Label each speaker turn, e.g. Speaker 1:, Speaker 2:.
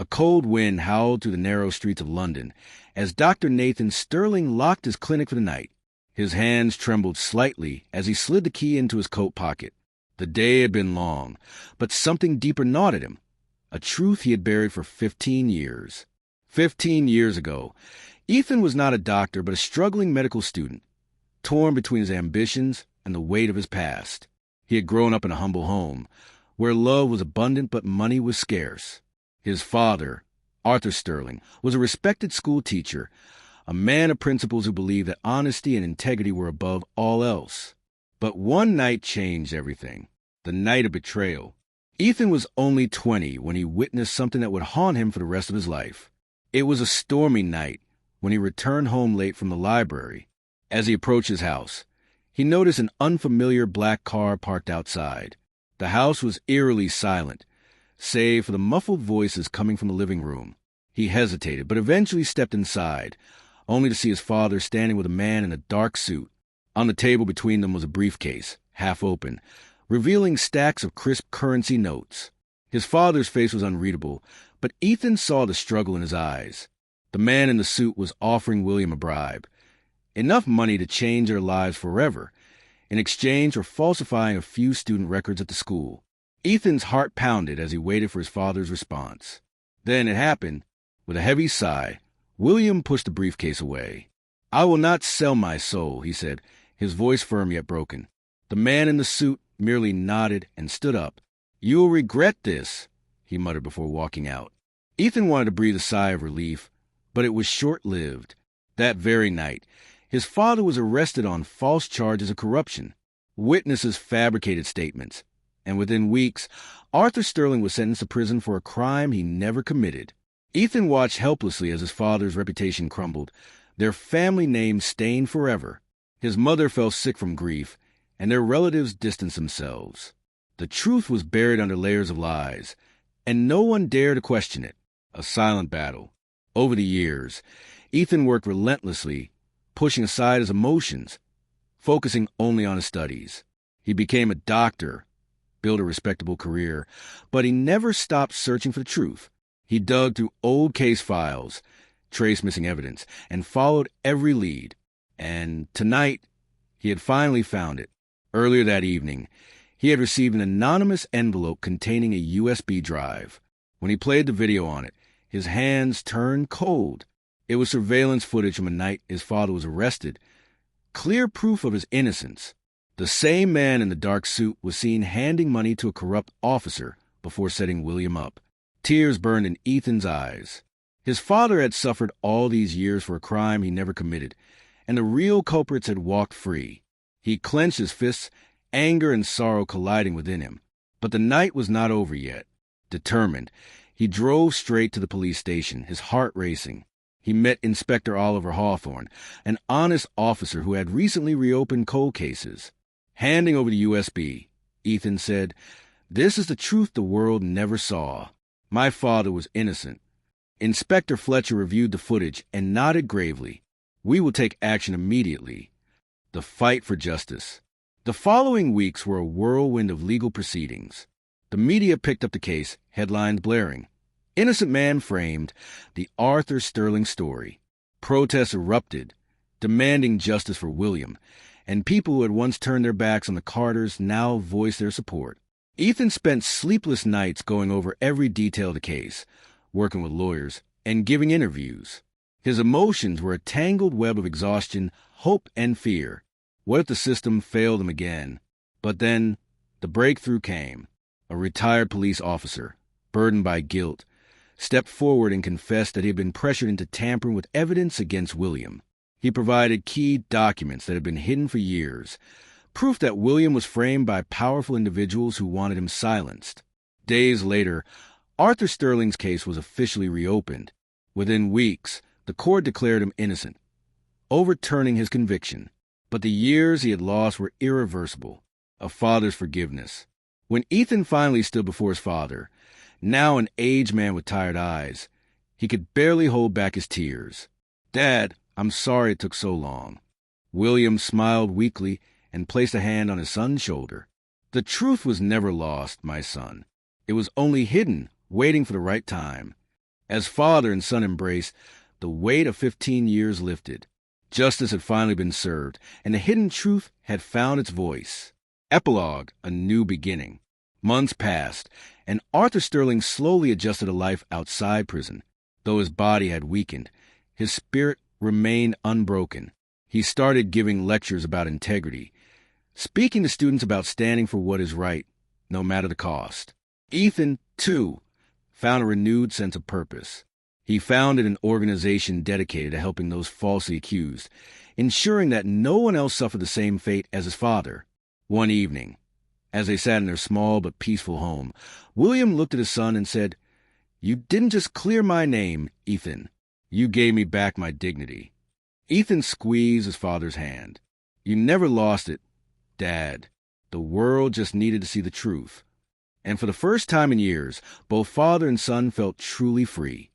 Speaker 1: A cold wind howled through the narrow streets of London as Dr. Nathan Sterling locked his clinic for the night. His hands trembled slightly as he slid the key into his coat pocket. The day had been long, but something deeper gnawed at him, a truth he had buried for 15 years. 15 years ago, Ethan was not a doctor but a struggling medical student, torn between his ambitions and the weight of his past. He had grown up in a humble home, where love was abundant but money was scarce. His father, Arthur Sterling, was a respected school teacher, a man of principles who believed that honesty and integrity were above all else. But one night changed everything, the night of betrayal. Ethan was only 20 when he witnessed something that would haunt him for the rest of his life. It was a stormy night when he returned home late from the library. As he approached his house, he noticed an unfamiliar black car parked outside. The house was eerily silent, save for the muffled voices coming from the living room. He hesitated, but eventually stepped inside, only to see his father standing with a man in a dark suit. On the table between them was a briefcase, half open, revealing stacks of crisp currency notes. His father's face was unreadable, but Ethan saw the struggle in his eyes. The man in the suit was offering William a bribe, enough money to change their lives forever, in exchange for falsifying a few student records at the school. Ethan's heart pounded as he waited for his father's response. Then it happened. With a heavy sigh, William pushed the briefcase away. "I will not sell my soul," he said, his voice firm yet broken. The man in the suit merely nodded and stood up. "You will regret this," he muttered before walking out. Ethan wanted to breathe a sigh of relief, but it was short-lived. That very night, his father was arrested on false charges of corruption. Witnesses fabricated statements, and within weeks, Arthur Sterling was sentenced to prison for a crime he never committed. Ethan watched helplessly as his father's reputation crumbled, their family name stained forever. His mother fell sick from grief, and their relatives distanced themselves. The truth was buried under layers of lies, and no one dared to question it. A silent battle. Over the years, Ethan worked relentlessly, pushing aside his emotions, focusing only on his studies. He became a doctor, built a respectable career, but he never stopped searching for the truth. He dug through old case files, traced missing evidence, and followed every lead. And tonight, he had finally found it. Earlier that evening, he had received an anonymous envelope containing a USB drive. When he played the video on it, his hands turned cold. It was surveillance footage from a night his father was arrested, clear proof of his innocence. The same man in the dark suit was seen handing money to a corrupt officer before setting William up. Tears burned in Ethan's eyes. His father had suffered all these years for a crime he never committed, and the real culprits had walked free. He clenched his fists, anger and sorrow colliding within him. But the night was not over yet. Determined, he drove straight to the police station, his heart racing. He met Inspector Oliver Hawthorne, an honest officer who had recently reopened cold cases. Handing over the USB, Ethan said, "This is the truth the world never saw. My father was innocent." Inspector Fletcher reviewed the footage and nodded gravely. "We will take action immediately." The fight for justice. The following weeks were a whirlwind of legal proceedings. The media picked up the case, headlines blaring. "Innocent man framed, the Arthur Sterling story." Protests erupted, demanding justice for William, and people who had once turned their backs on the Carters now voiced their support. Ethan spent sleepless nights going over every detail of the case, working with lawyers, and giving interviews. His emotions were a tangled web of exhaustion, hope, and fear. What if the system failed him again? But then, the breakthrough came. A retired police officer, burdened by guilt, stepped forward and confessed that he had been pressured into tampering with evidence against William. He provided key documents that had been hidden for years, proof that William was framed by powerful individuals who wanted him silenced. Days later, Arthur Sterling's case was officially reopened. Within weeks, the court declared him innocent, overturning his conviction. But the years he had lost were irreversible. A father's forgiveness. When Ethan finally stood before his father, now an aged man with tired eyes, he could barely hold back his tears. "Dad, I'm sorry it took so long." William smiled weakly and placed a hand on his son's shoulder. "The truth was never lost, my son. It was only hidden, waiting for the right time." As father and son embraced, the weight of 15 years lifted. Justice had finally been served, and the hidden truth had found its voice. Epilogue, a new beginning. Months passed, and Arthur Sterling slowly adjusted to life outside prison. Though his body had weakened, his spirit remained unbroken. He started giving lectures about integrity, speaking to students about standing for what is right, no matter the cost. Ethan, too, found a renewed sense of purpose. He founded an organization dedicated to helping those falsely accused, ensuring that no one else suffered the same fate as his father. One evening, as they sat in their small but peaceful home, William looked at his son and said, "You didn't just clear my name, Ethan. You gave me back my dignity." Ethan squeezed his father's hand. "You never lost it, Dad. The world just needed to see the truth." And for the first time in years, both father and son felt truly free.